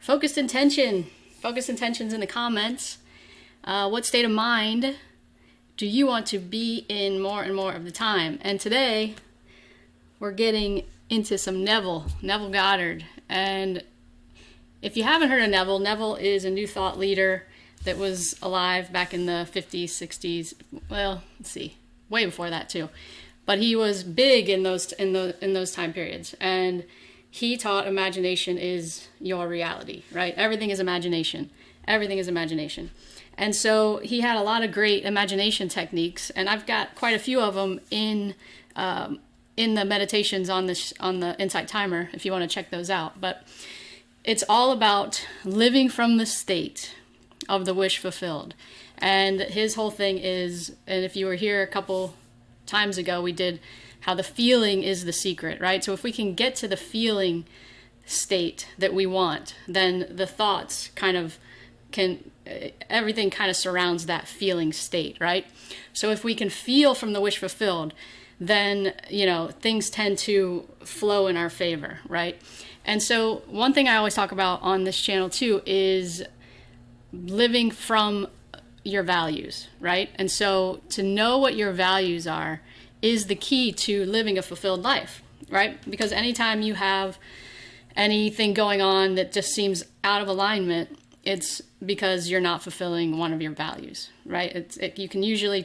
Focused intention. Focused intentions in the comments. What state of mind do you want to be in more and more of the time? And today, we're getting into some Neville Goddard. And if you haven't heard of Neville, Neville is a New Thought leader that was alive back in the 50s, 60s. Well, let's see, way before that too. But he was big in those time periods. And he taught imagination is your reality, right? Everything is imagination. Everything is imagination. And so he had a lot of great imagination techniques, and I've got quite a few of them in the meditations on the Insight Timer, if you want to check those out. But it's all about living from the state of the wish fulfilled. And his whole thing is, and if you were here a couple times ago, we did how the feeling is the secret, right? So if we can get to the feeling state that we want, then the thoughts everything kind of surrounds that feeling state, right? So if we can feel from the wish fulfilled, then, things tend to flow in our favor, right? And so one thing I always talk about on this channel too is living from your values, right? And so to know what your values are is the key to living a fulfilled life, right? Because anytime you have anything going on that just seems out of alignment, it's because you're not fulfilling one of your values, right? You can usually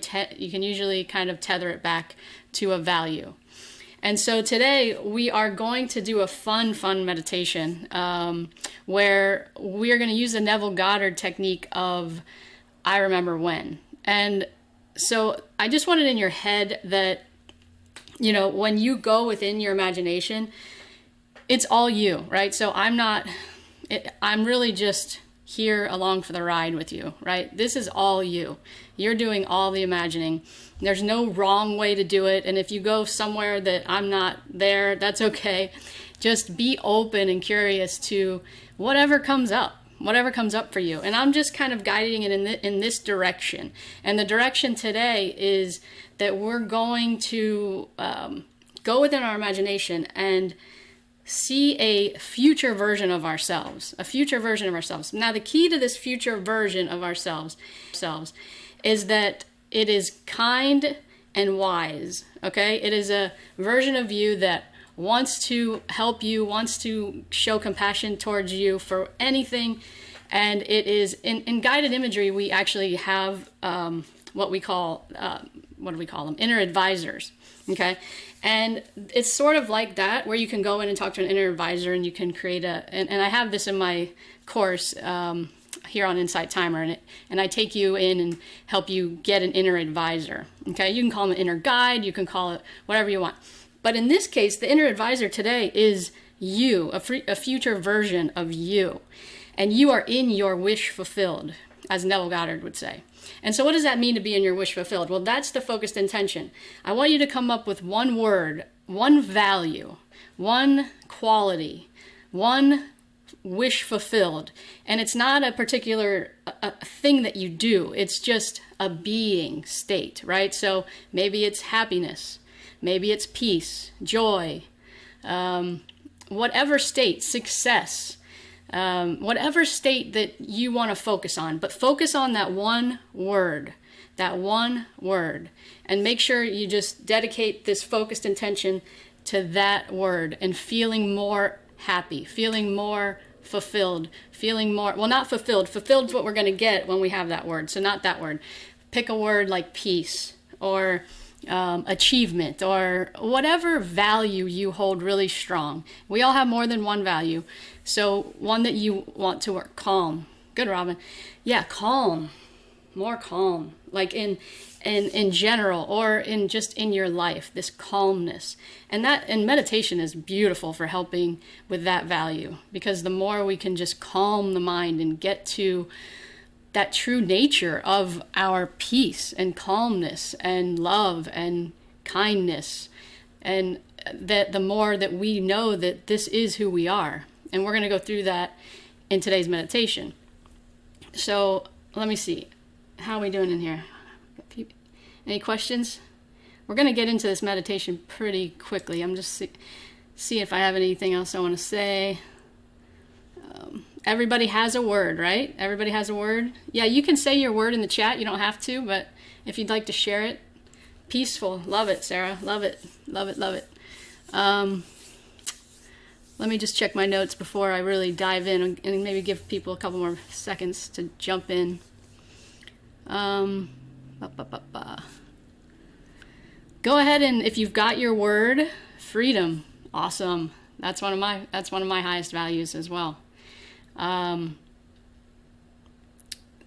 kind of tether it back to a value. And so today we are going to do a fun meditation where we are going to use the Neville Goddard technique of I remember when. And so I just want it in your head that, when you go within your imagination, it's all you, right? So I'm really just here along for the ride with you, right? This is all you. You're doing all the imagining. There's no wrong way to do it. And if you go somewhere that I'm not there, that's okay. Just be open and curious to whatever comes up for you. And I'm just kind of guiding it in this direction. And the direction today is that we're going to go within our imagination and see a future version of ourselves, Now, the key to this future version of ourselves is that it is kind and wise, okay? It is a version of you that wants to help you, wants to show compassion towards you for anything. And it is, in guided imagery, we actually have what we call, what do we call them? Inner advisors, okay? And it's sort of like that, where you can go in and talk to an inner advisor and you can create and I have this in my course here on Insight Timer, and I take you in and help you get an inner advisor, okay? You can call them an inner guide, you can call it whatever you want. But in this case, the inner advisor today is you, a future version of you. And you are in your wish fulfilled, as Neville Goddard would say. And so what does that mean to be in your wish fulfilled? Well, that's the focused intention. I want you to come up with one word, one value, one quality, one wish fulfilled. And it's not a particular thing that you do. It's just a being state, right? So maybe it's happiness. Maybe it's peace, joy, whatever state, success, whatever state that you want to focus on. But focus on that one word, and make sure you just dedicate this focused intention to that word and feeling more happy, feeling more fulfilled, feeling more, well, not fulfilled. Fulfilled is what we're going to get when we have that word. So not that word. Pick a word like peace or achievement or whatever value you hold really strong. We all have more than one value. So one that you want to work. Calm. Good, Robin. Yeah, calm. More calm. Like in general, or in your life, this calmness. And meditation is beautiful for helping with that value, because the more we can just calm the mind and get to that true nature of our peace and calmness and love and kindness, and that the more that we know that this is who we are. And we're going to go through that in today's meditation. So let me see. How are we doing in here? Any questions? We're going to get into this meditation pretty quickly. I'm just see if I have anything else I want to say. Everybody has a word, right? Everybody has a word. Yeah, you can say your word in the chat. You don't have to, but if you'd like to share it. Peaceful. Love it, Sarah. Love it. Love it. Love it. Let me just check my notes before I really dive in and maybe give people a couple more seconds to jump in. Go ahead, and if you've got your word, freedom. Awesome. That's one of my highest values as well.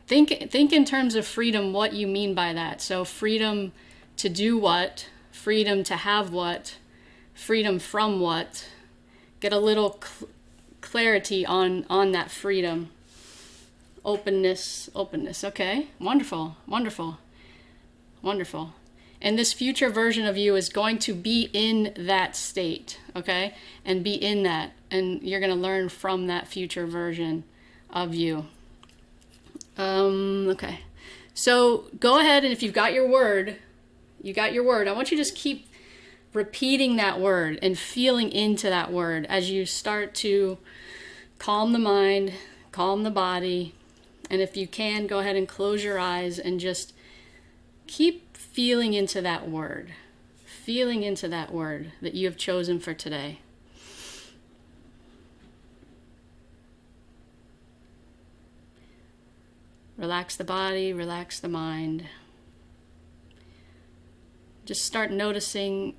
Think in terms of freedom, what you mean by that. So freedom to do what, freedom to have what, freedom from what. Get a little clarity on that freedom. Openness. Okay, wonderful. And this future version of you is going to be in that state, okay? And be in that. And you're going to learn from that future version of you. Okay. So go ahead, and if you've got your word, I want you to just keep repeating that word and feeling into that word as you start to calm the mind, calm the body. And if you can, go ahead and close your eyes and just keep feeling into that word that you have chosen for today. Relax the body, relax the mind. Just start noticing,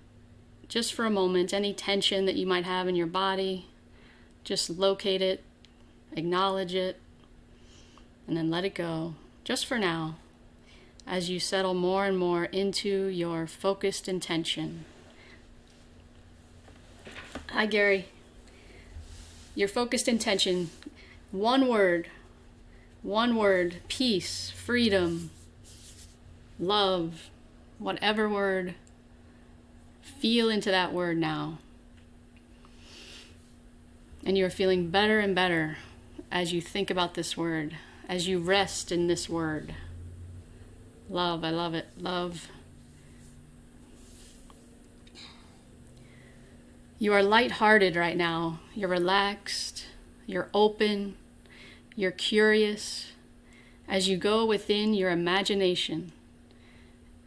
just for a moment, any tension that you might have in your body. Just locate it, acknowledge it, and then let it go, just for now, as you settle more and more into your focused intention. Hi, Gary. Your focused intention, one word, peace, freedom, love, whatever word, feel into that word now. And you are feeling better and better as you think about this word, as you rest in this word. Love, I love it, love. You are lighthearted right now. You're relaxed, you're open, you're curious. As you go within your imagination,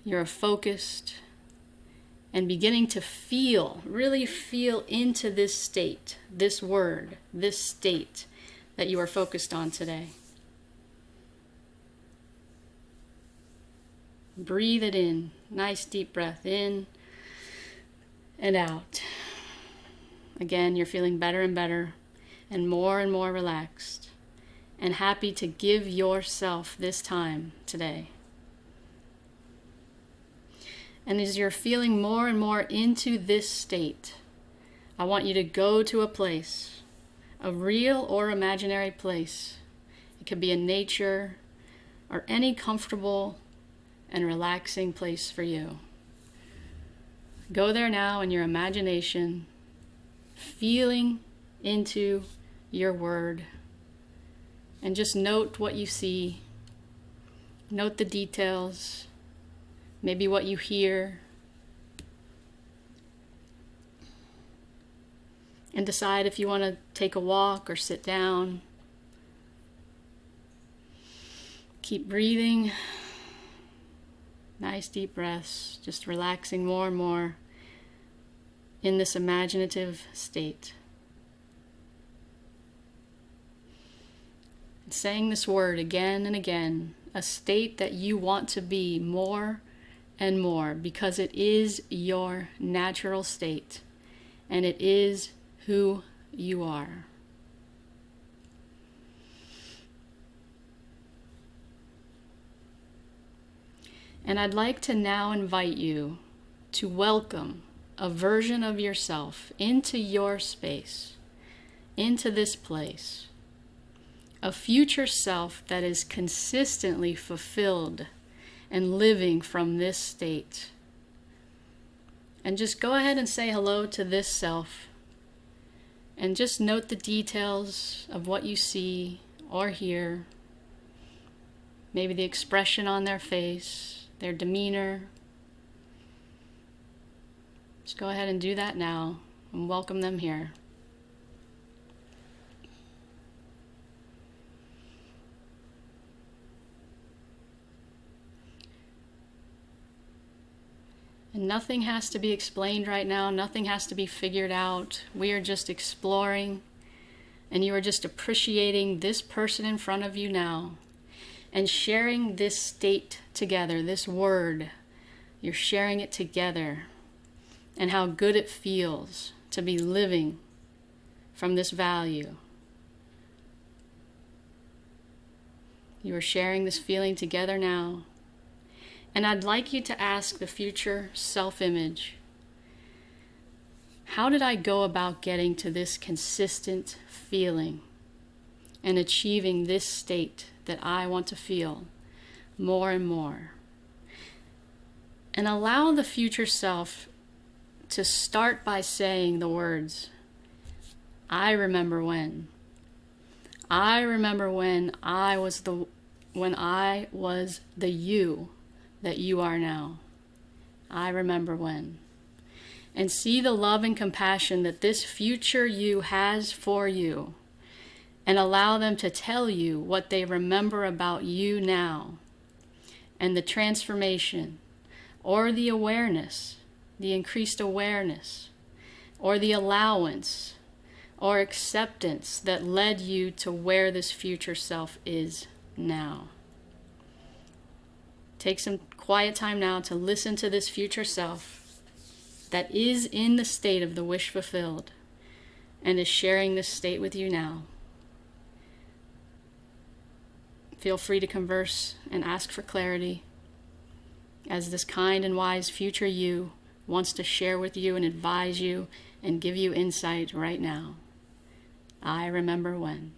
you're focused and beginning to really feel into this state, this word, this state that you are focused on today. Breathe it in. Nice deep breath in and out. Again, you're feeling better and better and more relaxed and happy to give yourself this time today. And as you're feeling more and more into this state, I want you to go to a place, a real or imaginary place. It could be in nature or any comfortable and relaxing place for you. Go there now in your imagination, feeling into your word, and just note what you see. Note the details, maybe what you hear, and decide if you want to take a walk or sit down. Keep breathing. Nice deep breaths, just relaxing more and more in this imaginative state. And saying this word again and again, a state that you want to be more and more, because it is your natural state and it is who you are. And I'd like to now invite you to welcome a version of yourself into your space, into this place. A future self that is consistently fulfilled and living from this state. And just go ahead and say hello to this self. And just note the details of what you see or hear. Maybe the expression on their face, their demeanor. Just go ahead and do that now and welcome them here. And nothing has to be explained right now. Nothing has to be figured out. We are just exploring, and you are just appreciating this person in front of you now and sharing this state together, this word. You're sharing it together, and how good it feels to be living from this value. You are sharing this feeling together now. And I'd like you to ask the future self-image, how did I go about getting to this consistent feeling and achieving this state that I want to feel more and more? And allow the future self to start by saying the words, I remember when. I remember when I was the you that you are now. I remember when. And see the love and compassion that this future you has for you, and allow them to tell you what they remember about you now, and the transformation, or the awareness, the increased awareness, or the allowance, or acceptance that led you to where this future self is now. Take some quiet time now to listen to this future self that is in the state of the wish fulfilled and is sharing this state with you now. Feel free to converse and ask for clarity as this kind and wise future you wants to share with you and advise you and give you insight right now. I remember when.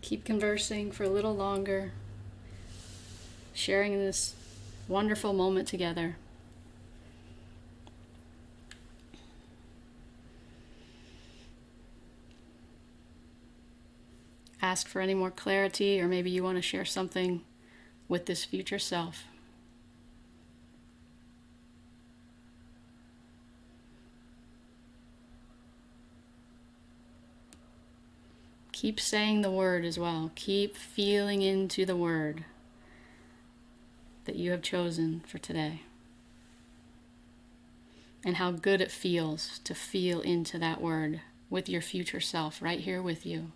Keep conversing for a little longer, sharing this wonderful moment together. Ask for any more clarity, or maybe you want to share something with this future self. Keep saying the word as well. Keep feeling into the word that you have chosen for today. And how good it feels to feel into that word with your future self right here with you.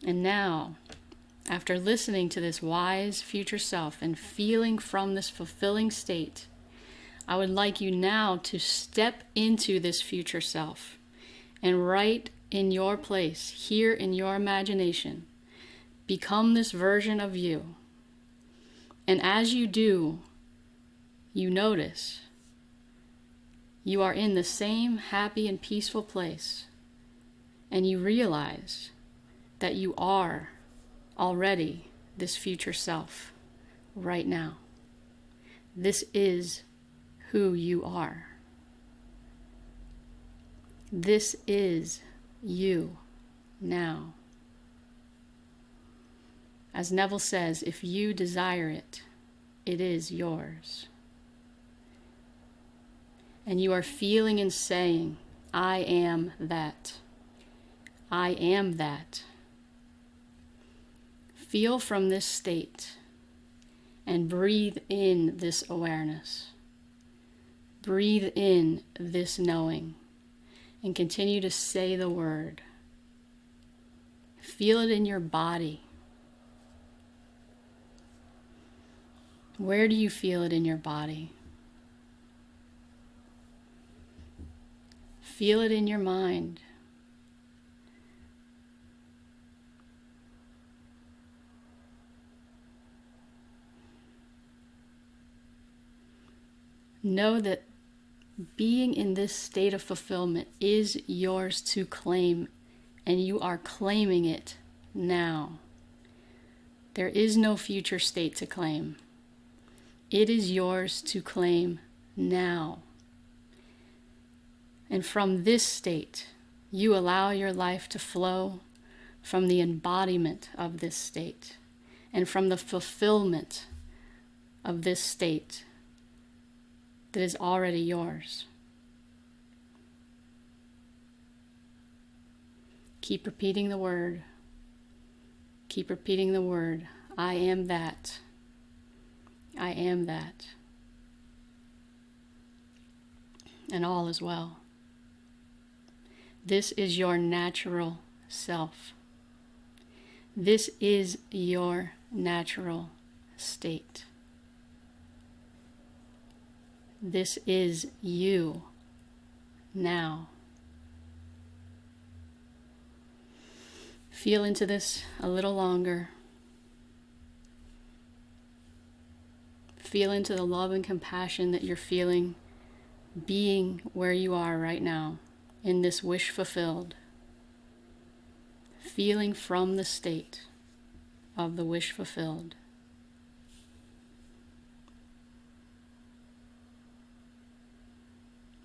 And now, after listening to this wise future self and feeling from this fulfilling state, I would like you now to step into this future self and right in your place, here in your imagination, become this version of you. And as you do, you notice you are in the same happy and peaceful place, and you realize that you are already this future self right now. This is who you are. This is you now. As Neville says, if you desire it, it is yours. And you are feeling and saying, I am that. I am that. Feel from this state and breathe in this awareness. Breathe in this knowing and continue to say the word. Feel it in your body. Where do you feel it in your body? Feel it in your mind. Know that being in this state of fulfillment is yours to claim, and you are claiming it now. There is no future state to claim. It is yours to claim now. And from this state, you allow your life to flow from the embodiment of this state and from the fulfillment of this state that is already yours. Keep repeating the word. Keep repeating the word. I am that. I am that. And all is well. This is your natural self. This is your natural state. This is you now. Feel into this a little longer. Feel into the love and compassion that you're feeling being where you are right now in this wish fulfilled. Feeling from the state of the wish fulfilled.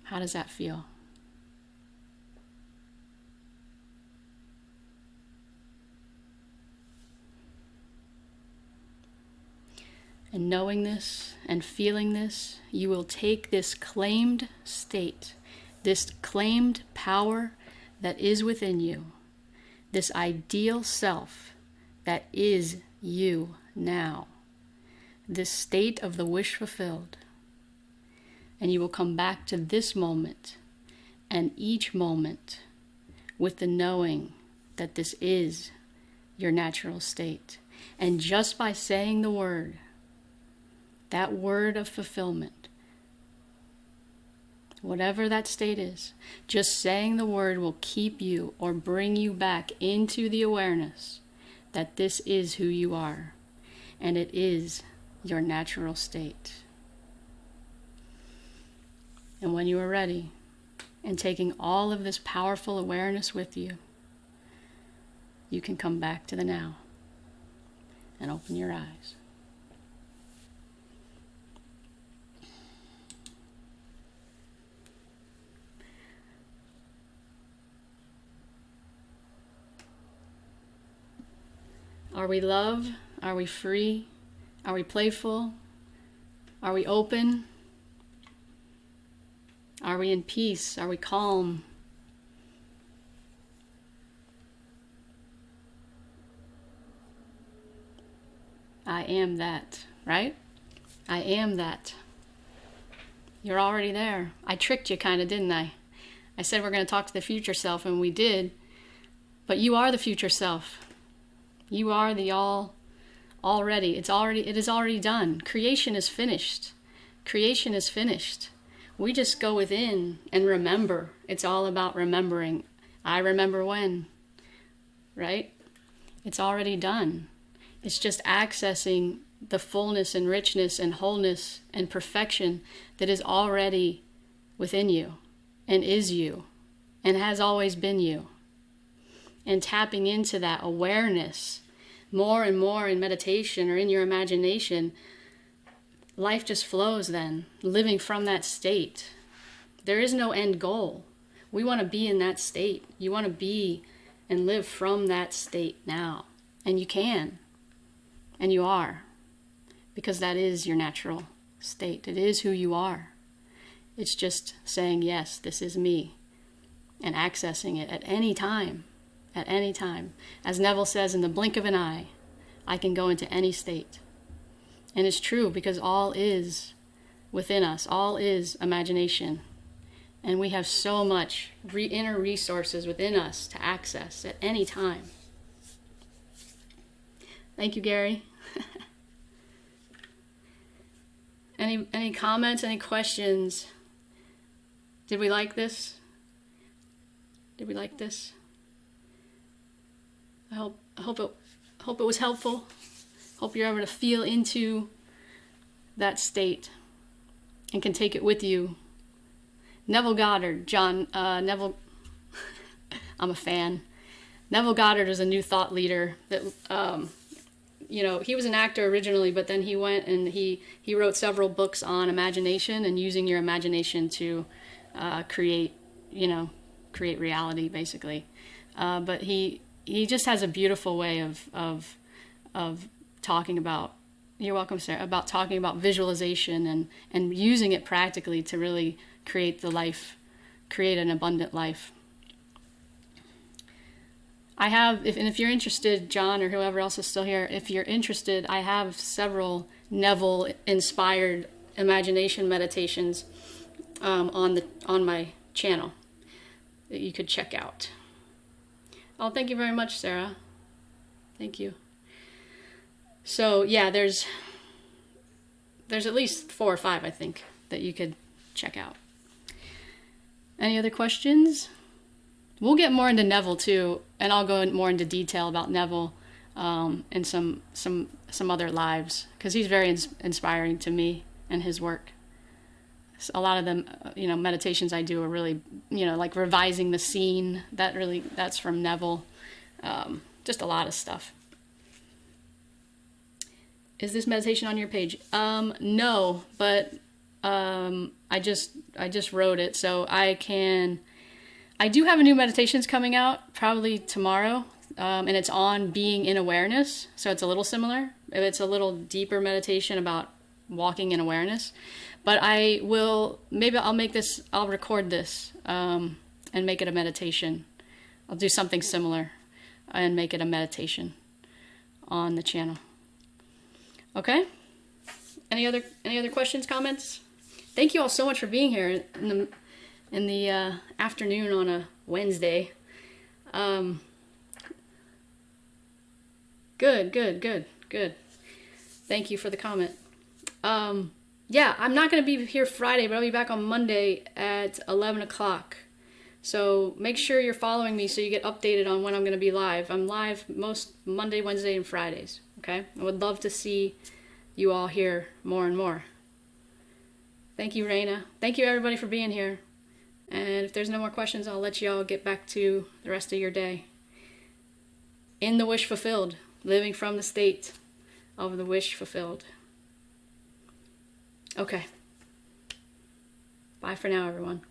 How does that feel? And knowing this and feeling this, you will take this claimed state, this claimed power that is within you, this ideal self that is you now, this state of the wish fulfilled, and you will come back to this moment and each moment with the knowing that this is your natural state. And just by saying the word, that word of fulfillment, whatever that state is, just saying the word will keep you or bring you back into the awareness that this is who you are, and it is your natural state. And when you are ready, and taking all of this powerful awareness with you, you can come back to the now and open your eyes. Are we love? Are we free? Are we playful? Are we open? Are we in peace? Are we calm? I am that, right? I am that. You're already there. I tricked you kind of, didn't I? I said we're going to talk to the future self, and we did. But you are the future self. You are the already. It is already done. Creation is finished. Creation is finished. We just go within and remember. It's all about remembering. I remember when, right? It's already done. It's just accessing the fullness and richness and wholeness and perfection that is already within you and is you and has always been you. And tapping into that awareness more and more in meditation or in your imagination, life just flows then, living from that state. There is no end goal. We want to be in that state. You want to be and live from that state now. And you can. And you are. Because that is your natural state. It is who you are. It's just saying, yes, this is me. And accessing it at any time. At any time. As Neville says, in the blink of an eye, I can go into any state. And it's true, because all is within us. All is imagination. And we have so much inner resources within us to access at any time. Thank you, Gary. Any comments, any questions? Did we like this? Did we like this? I hope it was helpful. Hope you're able to feel into that state and can take it with you. Neville Goddard, Neville, I'm a fan. Neville Goddard is a new thought leader that, he was an actor originally, but then he went and he wrote several books on imagination and using your imagination to create reality, basically. But he just has a beautiful way of talking about, you're welcome, Sarah, about talking about visualization and using it practically to really create an abundant life. I have, if you're interested, John or whoever else is still here, if you're interested, I have several Neville-inspired imagination meditations on my channel that you could check out. Oh, thank you very much, Sarah. Thank you. So yeah, there's at least 4 or 5, I think, that you could check out. Any other questions? We'll get more into Neville too, and I'll go more into detail about Neville in some other lives, because he's very inspiring to me and his work. A lot of them, meditations I do are really, like revising the scene. That's from Neville. Just a lot of stuff. Is this meditation on your page? No, but I just wrote it, so I do have a new meditations coming out probably tomorrow, and it's on being in awareness. So it's a little similar. It's a little deeper meditation about walking in awareness. But I'll record this and make it a meditation. I'll do something similar and make it a meditation on the channel. Okay? Any other questions, comments? Thank you all so much for being here in the afternoon on a Wednesday. Good. Thank you for the comment. Yeah, I'm not going to be here Friday, but I'll be back on Monday at 11 o'clock. So make sure you're following me so you get updated on when I'm going to be live. I'm live most Monday, Wednesday, and Fridays. Okay? I would love to see you all here more and more. Thank you, Raina. Thank you, everybody, for being here. And if there's no more questions, I'll let you all get back to the rest of your day. In the wish fulfilled, living from the state of the wish fulfilled. Okay. Bye for now, everyone.